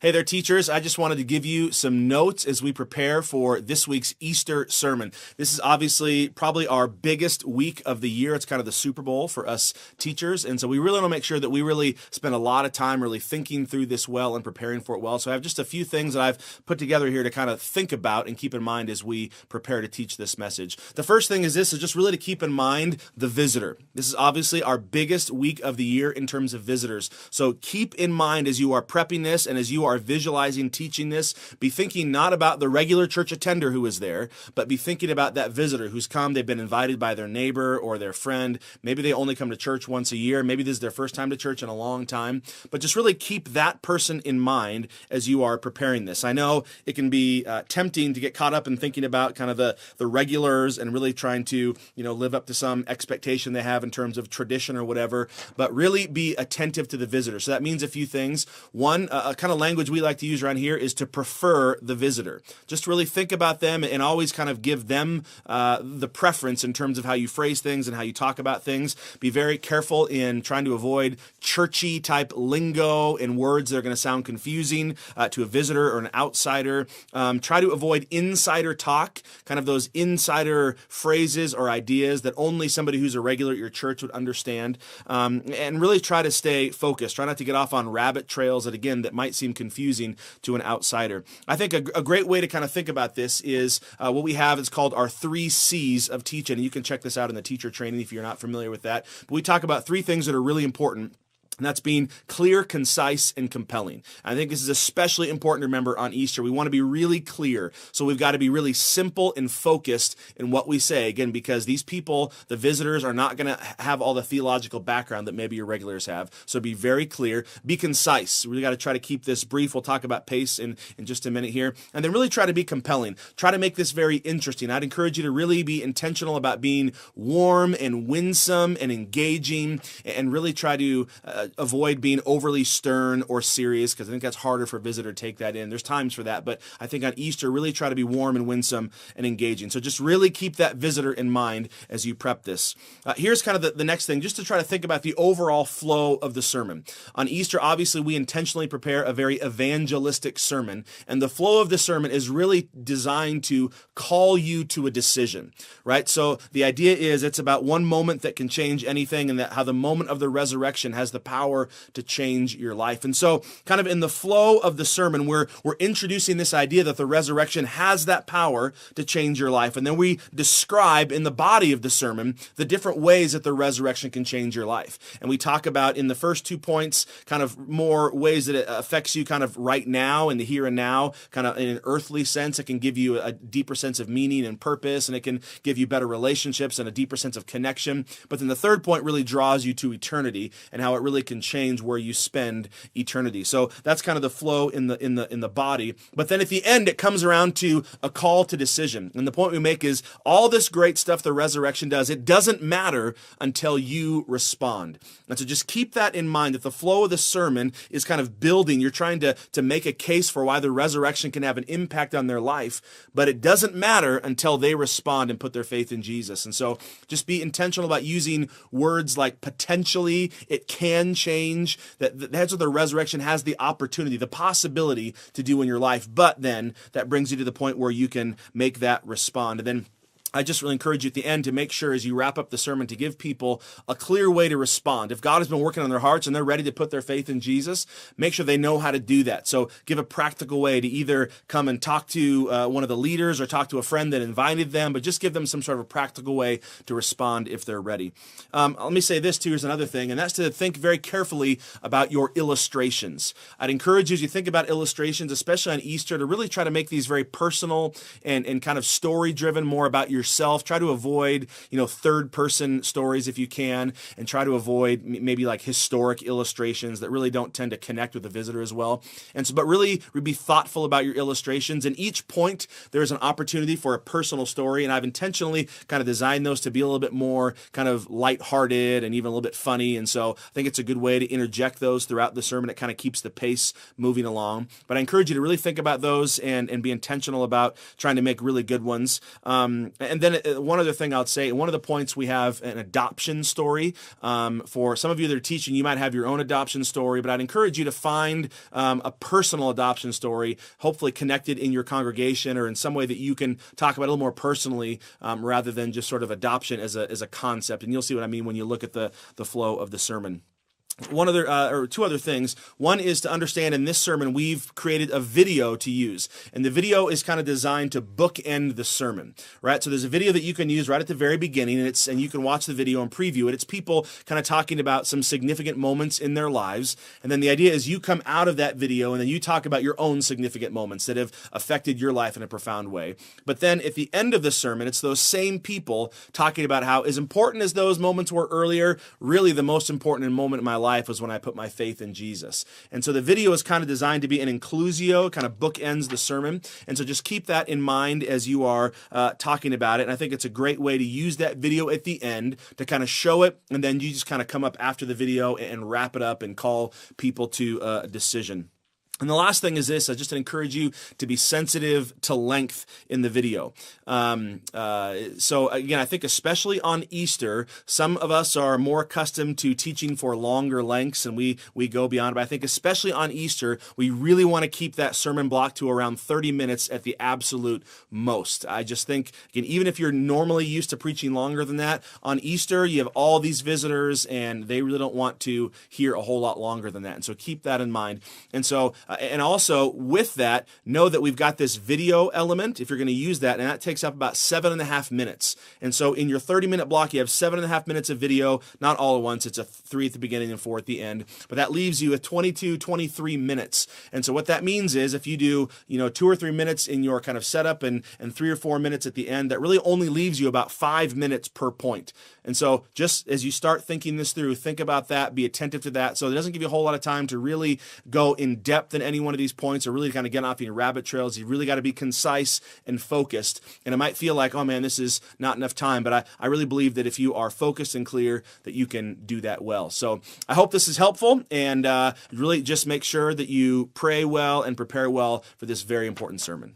Hey there, teachers. I just wanted to give you some notes as we prepare for this week's Easter sermon. This is obviously probably our biggest week of the year. It's kind of the Super Bowl for us teachers. And so we really want to make sure that we really spend a lot of time really thinking through this well and preparing for it well. So I have just a few things that I've put together here to kind of think about and keep in mind as we prepare to teach this message. The first thing is just really to keep in mind the visitor. This is obviously our biggest week of the year in terms of visitors. So keep in mind as you are prepping this and as you are visualizing teaching this, be thinking not about the regular church attender who is there, but be thinking about that visitor who's come. They've been invited by their neighbor or their friend. Maybe they only come to church once a year. Maybe this is their first time to church in a long time. But just really keep that person in mind as you are preparing this. I know it can be tempting to get caught up in thinking about kind of the regulars and really trying to live up to some expectation they have in terms of tradition or whatever, but really be attentive to the visitor. So that means a few things. One, a kind of language we like to use around here is to prefer the visitor. Just really think about them and always kind of give them the preference in terms of how you phrase things and how you talk about things. Be very careful in trying to avoid churchy type lingo and words that are going to sound confusing to a visitor or an outsider. Try to avoid insider talk, kind of those insider phrases or ideas that only somebody who's a regular at your church would understand. And really try to stay focused. Try not to get off on rabbit trails that might seem confusing to an outsider. I think a great way to kind of think about this is what we have is called our 3 C's of teaching. And you can check this out in the teacher training if you're not familiar with that. But we talk about 3 things that are really important. And that's being clear, concise, and compelling. I think this is especially important to remember on Easter. We want to be really clear. So we've got to be really simple and focused in what we say. Again, because these people, the visitors, are not going to have all the theological background that maybe your regulars have. So be very clear. Be concise. We really got to try to keep this brief. We'll talk about pace in just a minute here. And then really try to be compelling. Try to make this very interesting. I'd encourage you to really be intentional about being warm and winsome and engaging and really try to avoid being overly stern or serious, because I think that's harder for a visitor to take that in. There's times for that, but I think on Easter, really try to be warm and winsome and engaging. So just really keep that visitor in mind as you prep this. Here's kind of the next thing, just to try to think about the overall flow of the sermon. On Easter, obviously, we intentionally prepare a very evangelistic sermon, and the flow of the sermon is really designed to call you to a decision, right? So the idea is it's about one moment that can change anything, and that how the moment of the resurrection has the power to change your life. And so kind of in the flow of the sermon, we're introducing this idea that the resurrection has that power to change your life. And then we describe in the body of the sermon the different ways that the resurrection can change your life. And we talk about in the first 2 points kind of more ways that it affects you kind of right now in the here and now, kind of in an earthly sense. It can give you a deeper sense of meaning and purpose, and it can give you better relationships and a deeper sense of connection. But then the third point really draws you to eternity and how it really can change where you spend eternity. So that's kind of the flow in the body. But then at the end, it comes around to a call to decision. And the point we make is all this great stuff the resurrection does, it doesn't matter until you respond. And so just keep that in mind, that the flow of the sermon is kind of building. You're trying to make a case for why the resurrection can have an impact on their life, but it doesn't matter until they respond and put their faith in Jesus. And so just be intentional about using words like potentially, it can change, that's what the resurrection has the opportunity, the possibility to do in your life. But then that brings you to the point where you can make that respond. And then I just really encourage you at the end to make sure as you wrap up the sermon to give people a clear way to respond. If God has been working on their hearts and they're ready to put their faith in Jesus, make sure they know how to do that. So give a practical way to either come and talk to one of the leaders or talk to a friend that invited them, but just give them some sort of a practical way to respond if they're ready. Let me say this too, here's another thing, and that's to think very carefully about your illustrations. I'd encourage you as you think about illustrations, especially on Easter, to really try to make these very personal and kind of story-driven, more about yourself. Try to avoid, third-person stories if you can, and try to avoid maybe like historic illustrations that really don't tend to connect with the visitor as well. And so, but really be thoughtful about your illustrations. And each point, there's an opportunity for a personal story, and I've intentionally kind of designed those to be a little bit more kind of lighthearted and even a little bit funny. And so I think it's a good way to interject those throughout the sermon. It kind of keeps the pace moving along. But I encourage you to really think about those and be intentional about trying to make really good ones. And And then one other thing I'll say, one of the points we have an adoption story. For some of you that are teaching, you might have your own adoption story, but I'd encourage you to find a personal adoption story, hopefully connected in your congregation or in some way that you can talk about it a little more personally, rather than just sort of adoption as a concept. And you'll see what I mean when you look at the flow of the sermon. Two other things. One is to understand in this sermon, we've created a video to use. And the video is kind of designed to bookend the sermon, right? So there's a video that you can use right at the very beginning, and you can watch the video and preview it. It's people kind of talking about some significant moments in their lives. And then the idea is you come out of that video and then you talk about your own significant moments that have affected your life in a profound way. But then at the end of the sermon, it's those same people talking about how, as important as those moments were earlier, really the most important moment in my life was when I put my faith in Jesus. And so the video is kind of designed to be an inclusio, kind of bookends the sermon. And so just keep that in mind as you are talking about it. And I think it's a great way to use that video at the end to kind of show it. And then you just kind of come up after the video and wrap it up and call people to a decision. And the last thing is this, I just encourage you to be sensitive to length in the video. So again, I think especially on Easter, some of us are more accustomed to teaching for longer lengths and we go beyond. But I think especially on Easter, we really want to keep that sermon block to around 30 minutes at the absolute most. I just think, again, even if you're normally used to preaching longer than that, on Easter, you have all these visitors and they really don't want to hear a whole lot longer than that. And so keep that in mind. And so and also with that, know that we've got this video element, if you're going to use that, and that takes up about 7.5 minutes. And so in your 30-minute block, you have 7.5 minutes of video, not all at once. It's a 3 at the beginning and 4 at the end. But that leaves you with 22, 23 minutes. And so what that means is if you do, 2 or 3 minutes in your kind of setup and 3 or 4 minutes at the end, that really only leaves you about 5 minutes per point. And so just as you start thinking this through, think about that, be attentive to that. So it doesn't give you a whole lot of time to really go in depth in any one of these points or really kind of get off your rabbit trails. You really got to be concise and focused. And it might feel like, oh man, this is not enough time. But I really believe that if you are focused and clear, that you can do that well. So I hope this is helpful, and really just make sure that you pray well and prepare well for this very important sermon.